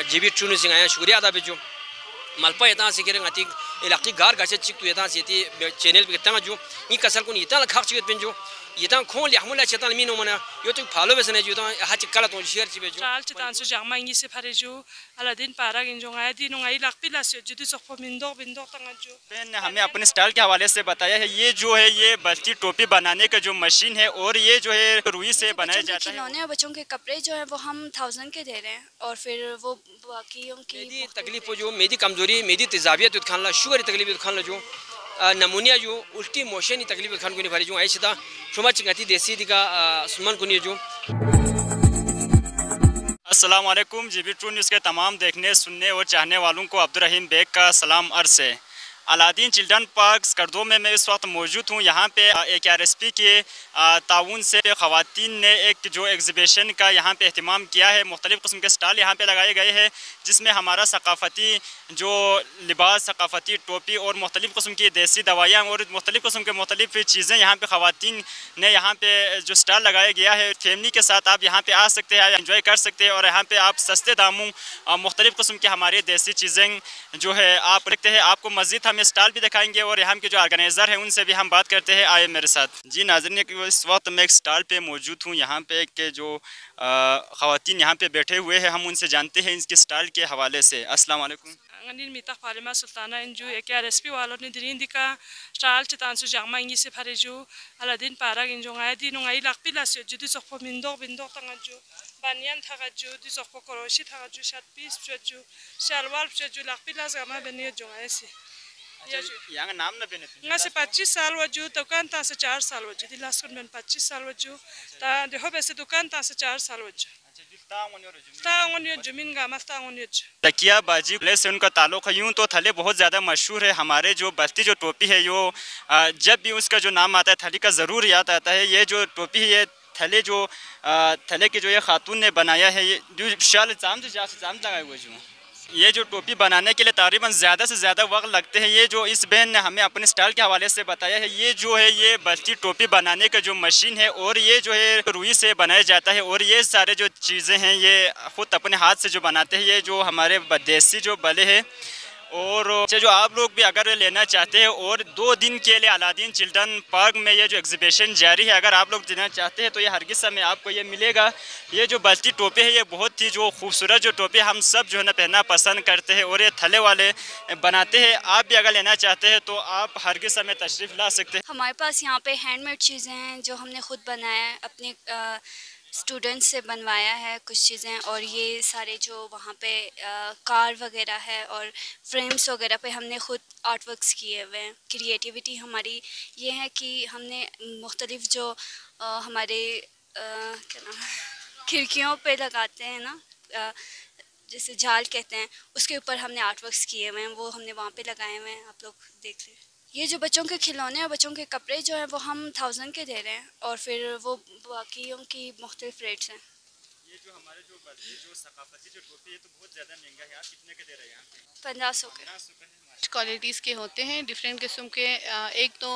GB ट्रूनु Singh आया शुक्रिया अदा बेजो मलपा यता से केरे ngati इलाकी गार गाचे चिक तु यता से चैनल पे तना जो नी कसर को यता खाक चिक बेंजो यता खोल यहमुला चेतन मीनो मना यो तो फॉलो बेसने जो हा चिक कला तो शेयर चिबे जो चाल चितान सो जामा इंगी से फरे जो अलादीन पारा गिन जो गाय दी नो गाय लाख पिला से जुदी सखो बिंदो तंगा जो ने हमें अपने स्टाइल के हवाले से बताया है। ये जो है ये बस्ती टोपी बनाने का जो मशीन है और ये जो है रुई से बनाया जाता है। खिलौने और बच्चों के कपड़े जो है वो हम 1000 के दे रहे हैं और फिर वो बाकियों की मेरी तकलीफ जो मेरी कमजोरी मेरी तेजाबियत खान ला शुगर तकलीफ खान ला जो नमूनिया जो उल्टी मोशन तकलीफ खान को नहीं भरी जो ऐसी था शुमा चिंगती देसी दिका सुमन को नहीं जो। अस्सलाम वालेकुम जीबी ट्रू न्यूज़ के तमाम देखने सुनने और चाहने वालों को अब्दुर्रहीम बेग का सलाम अर्ज़ है। अलादीन चिल्ड्रन पार्क स्कर्दो में मैं इस वक्त मौजूद हूँ। यहाँ पे AKRSP के ताउन से ख़वातीन ने एक जो एग्ज़िबिशन का यहाँ पे एहतमाम किया है। मुख्तलिफ़ किस्म के स्टॉल यहाँ पे लगाए गए हैं जिसमें हमारा सकाफ़ती जो लिबास, सकाफ़ती टोपी और मुख्तलिफ़ किस्म की देसी दवाइयाँ और मुख्तलिफ़ किस्म के मुख्तलिफ़ चीज़ें यहाँ पे ख़वातीन ने यहाँ पे जो स्टॉल लगाया गया है। फैमिली के साथ आप यहाँ पे आ सकते हैं, एंजॉय कर सकते हैं और यहाँ पे आप सस्ते दामों मुख्तलिफ़ किस्म के हमारे देसी चीज़ें जो है आप रखते हैं। आपको मज़ीद हम स्टॉल भी दिखाएंगे और यहाँ के जो ऑर्गेनाइज़र हैं उनसे भी हम बात करते हैं। आए मेरे साथ। जी नाज़रीन, इस वक्त मैं एक स्टॉल पे मौजूद हूँ। यहाँ पे के जो ख़वातीन यहाँ पे बैठे हुए हैं हम उनसे जानते हैं इनके स्टॉल के हवाले से। अस्सलाम वालेकुम। अंगनील मीता फालिमा सुल्ताना इंजू AKRSP वालों ने दिरीन दिका स्टाइल चितान सो जामा इंगी से फरे जो अलादीन पारा इंजो गाय दी नो गाय लाख पिला से जुदी सखो बिंदो तंगा जो बानियान था जो दी सखो करोशी था जो शर्ट पीस जो शलवार जो लाख पिला जामा बनियो जो ऐसे यहाँ नाम न बने ना से 25 साल वजू दुकान ता से 4 साल वजू दी लास्ट में 25 साल वजू ता देखो वैसे दुकान ता से 4 साल वजू तांगोनियो जमीन का मस्त तांगोनियो तकिया बाजी से उनका ताल्लुक है। यूँ तो थले बहुत ज़्यादा मशहूर है। हमारे जो बस्ती जो टोपी है यो जब भी उसका जो नाम आता है थली का ज़रूर याद आता है। ये जो टोपी है ये थले की जो ये खातून ने बनाया है। ये जो शाल जाम लगाए हुए जो ये जो टोपी बनाने के लिए तकरीबन ज़्यादा से ज़्यादा वक्त लगते हैं। ये जो इस बहन ने हमें अपने स्टाइल के हवाले से बताया है ये जो है ये बस्ती टोपी बनाने का जो मशीन है और ये जो है रुई से बनाया जाता है और ये सारे जो चीज़ें हैं ये ख़ुद अपने हाथ से जो बनाते हैं। ये जो हमारे देसी जो बले हैं और जो आप लोग भी अगर लेना चाहते हैं और 2 दिन के लिए अलादीन चिल्ड्रन पार्क में ये जो एग्जीबिशन जारी है अगर आप लोग लेना चाहते हैं तो ये हरगिज़ में आपको ये मिलेगा। ये जो बस्ती टोपी है ये बहुत ही जो खूबसूरत जो टोपी हम सब जो है ना पहनना पसंद करते हैं और ये थले वाले बनाते हैं। आप भी अगर लेना चाहते हैं तो आप हरगिज़ में तशरीफ़ ला सकते हैं। हमारे पास यहाँ पे हैंडमेड चीज़ें हैं जो हमने खुद बनाया है, अपने स्टूडेंट्स से बनवाया है कुछ चीज़ें। और ये सारे जो वहाँ पे कार वगैरह है और फ्रेम्स वगैरह पे हमने ख़ुद आर्ट वर्क्स किए हुए हैं। क्रिएटिविटी हमारी ये है कि हमने मुख्तलिफ़ जो हमारे क्या नाम खिड़कियों पे लगाते हैं ना जैसे जाल कहते हैं उसके ऊपर हमने आर्ट वर्क्स किए हुए हैं, वो हमने वहाँ पे लगाए हुए हैं। आप लोग देख लें। ये जो बच्चों के खिलौने और बच्चों के कपड़े जो हैं वो हम 1000 के दे रहे हैं और फिर वो बाकियों की मुख्तलिफ रेट्स हैं। ये जो हमारे जो सकाफती जो टोपी है तो बहुत ज़्यादा महंगा है। आप कितने के दे रहे हैं यहाँ पे? 1500 के। क्वालिटीज़ के होते हैं डिफरेंट किस्म के। एक तो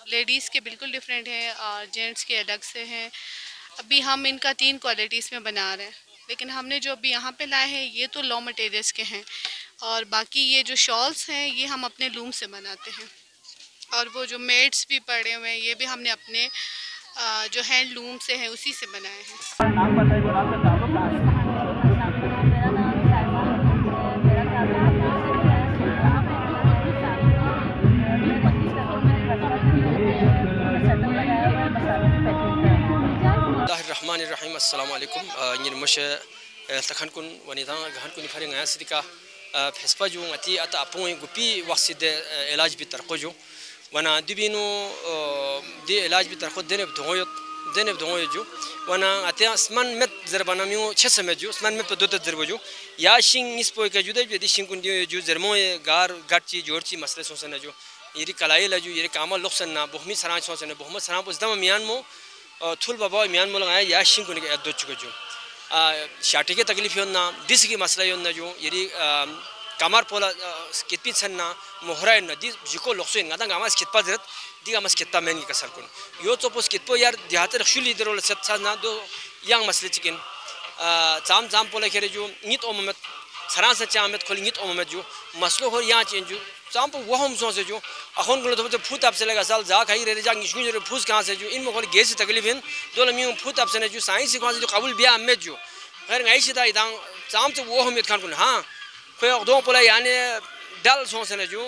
लेडीज़ के बिल्कुल डिफरेंट हैं और जेंट्स के अलग से हैं। अभी हम इनका 3 क्वालिटीज़ में बना रहे हैं लेकिन हमने जो अभी यहाँ पे लाए हैं ये तो लॉ मटेरियल्स के हैं और बाकी ये जो शॉल्स हैं ये हम अपने लूम से बनाते हैं और वो जो मेड्स भी पड़े हुए हैं ये भी हमने अपने जो हैंड लूम से हैं उसी से बनाए हैं। Bismillahirrahmanirrahim. Assalamualaikum. Ingin masya takkan kun wanita gahan kun ifari ngaya sidika pespa ju ngati ata apung gupi waksid ilaj bitar kojo wana dibino di ilaj bitar kod deneb dongoyo ju wana ate asman met zerbana miu chesame ju asman met dot zerbo ju ya shing nispo ka ju de shing kun ju zermo gar gatchi jorchi masle sosana ju iri kalai la ju iri kamal loksan na bohmi saran sosana bohmat saran bos dama mian mo Thul बाबा म्यान मोल आया या शिंग को निके दो चुके जो शाटी के तकलीफ योना दिस की मसला योना जो यदि कमर पोला कितनी छन्ना मोहरा न दिस जिको लोक्सो इंगा तंग आमास कितना जरत दी आमास कितना मैन की कसर कुन यो तो पोस कितना यार दिहाते रखशुली दरोल सत्ता ना दो यांग मसले चिकन चाम चाम पोला खेरे जो नित ओमत सरा से चामत खोली नित ओमत जो मसलो हो यहाँ चेंज जो चाम पर वो हम सोचे जो अखोन को तो फूट आप से लगा साल जा खाई रे जा निश्चित जो फूस कहाँ से जो इनमें खोली गैस तकलीफ है दो लम्बियों फूट आप से ने जो साइंस कहाँ से जो काबुल बिया में जो खैर नहीं सीधा इधर चाम से वो हम खान को हाँ कोई दो पोला यानी डाल सोचे ने जो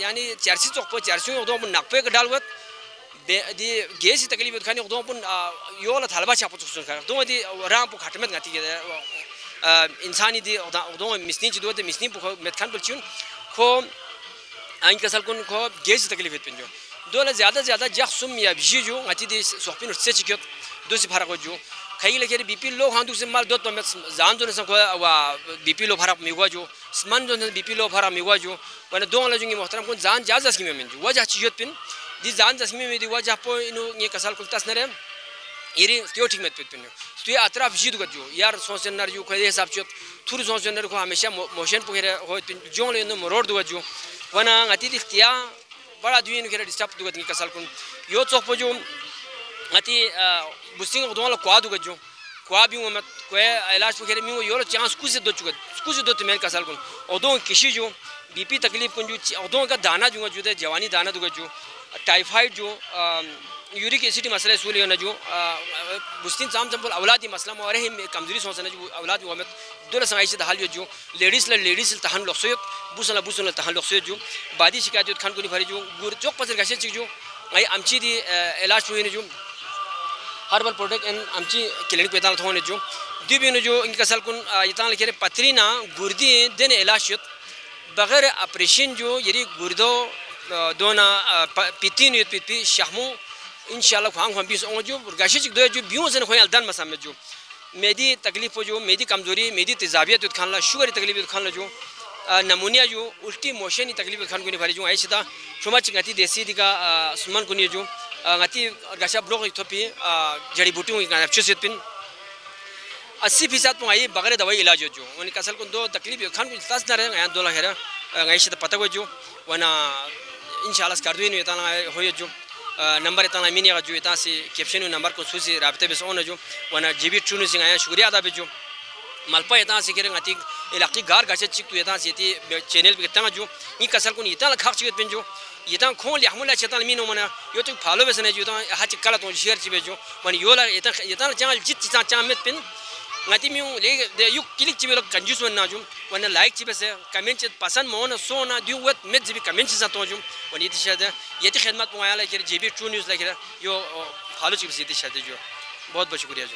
यानी चर्ची चौक पर चर्ची दो नकपे का डाल दी गैस तकलीफ खाने दो योला थालबा चापो चुस्सन खा दो दी राम पु खटमत गाती के इंसानी दी दो मिस्नी चीज़ दो दी मिस्नी पु met खान पर चुन खो आइन कसल कुन खो गैस तकलीफ है पिंजो दो ला ज़्यादा जख्म या भी जो गाती दी सोफिन उससे चिक्यों दो से फरक हो जो खाई लेके बीपी लो हाँ दूसरे माल दो तो मैं जान जो नसन खो वा बीपी लो फरक मिगवा जो स्मन जो नसन बीपी लो फरक मिगवा जो मैंने दो वाला जो मोहतरम कुन जान ज़्यादा स्कीम में जो वजह चीज़ पिन दी जान जस्मी में दी वजह पो इनो ये कसल कुल तस नरे इरी त्यो ठीक में पिन तो ये अतराफ जीत गयो जो यार सोचन नर जो कोई हिसाब से थोड़ी सोचन नर को हमेशा मोशन पकड़े हो जो ले नो मोरोड दो जो वना अति दिखतिया बड़ा दुई नो केरे डिस्टर्ब दो गती कसल कुन यो चौक पो जो अति बुस्टिंग दो वाला क्वा दो जो क्वा भी वो मत कोई इलाज पकड़े मी वो यो चांस कुछ दो चुका कुछ दो तो मैं कसल कुन और दो किसी जो बीपी तकलीफ कुन जो और दो का दाना जो जो जवानी दाना दो जो टाइफाइड जो यूरिक एसिड मसला सूली ना जो बुस्तिन चाम चंपल औलादी मसला मोरे ही कमजोरी सोचना जो औलाद वो में दो संगाई से हाल जो लेडीज तहन लक्ष्य बुसला तहन लक्ष्य जो बादी शिकायत खान को भरी जो गुर चौक पसर गासे जो आई आमची दी इलाज हुई जो हर्बल प्रोडक्ट एंड आमची क्लिनिक पे ताल होने जो दिबिन जो इनका सल कुन इतान लेके पथरीना गुर्दी देने इलाज बगैर ऑपरेशन जो यदि गुर्दो दोना पितीन पिती शामू इंशाल्लाह खांग हम बीस जो गाशी चिक दो जो बियों से खोया अलदन मसाम जो मेदी तकलीफ जो मेदी कमजोरी मेदी तेजाबियत खान ला शुगर तकलीफ खान ला जो नमूनिया जो उल्टी मोशन तकलीफ खान को नहीं भरी जो आई सीधा शुमा चिंगाती देसी दिका सुमन को नहीं जो गाती गाशा ब्लॉक थोपी जड़ी बूटियों की अच्छे पिन 80% पुंगाई बगैर दवाई इलाज जो उन्हें कसल को दो तकलीफ खान को तस न रहे यहाँ दो लाख है गाई सीधा पता को जो वना इंशाल्लाह कर दूँ इतना हो जो नंबर इतना मीनी जो इतना से कैप्शन नंबर को सूसी राबते बेस ओन जो वना जीबी ट्रून सिंह आया शुक्रिया अदा जो मलपा इतना से करें अति इलाकी गार गाचे चिक तो इतना से चैनल पे कितना जो ये कसल को इतना खाक चिक पिन जो इतना खोल हमला चेतन मीनो मना यो तो फॉलो बेस ने जो इतना हाथ कला तो शेयर चिबे जो वन योला इतना चैनल जित चिता Chamat pin ngati mi le de yuk kilik chibe lo kanjus wan najum wan like chibe se comment chit pasan mon so na du wet met jibi comment sa tojum wan yiti shada yeti khidmat mo ala kir jibi true news la kira yo follow chibe yiti shada jo बहुत बहुत शुक्रिया जो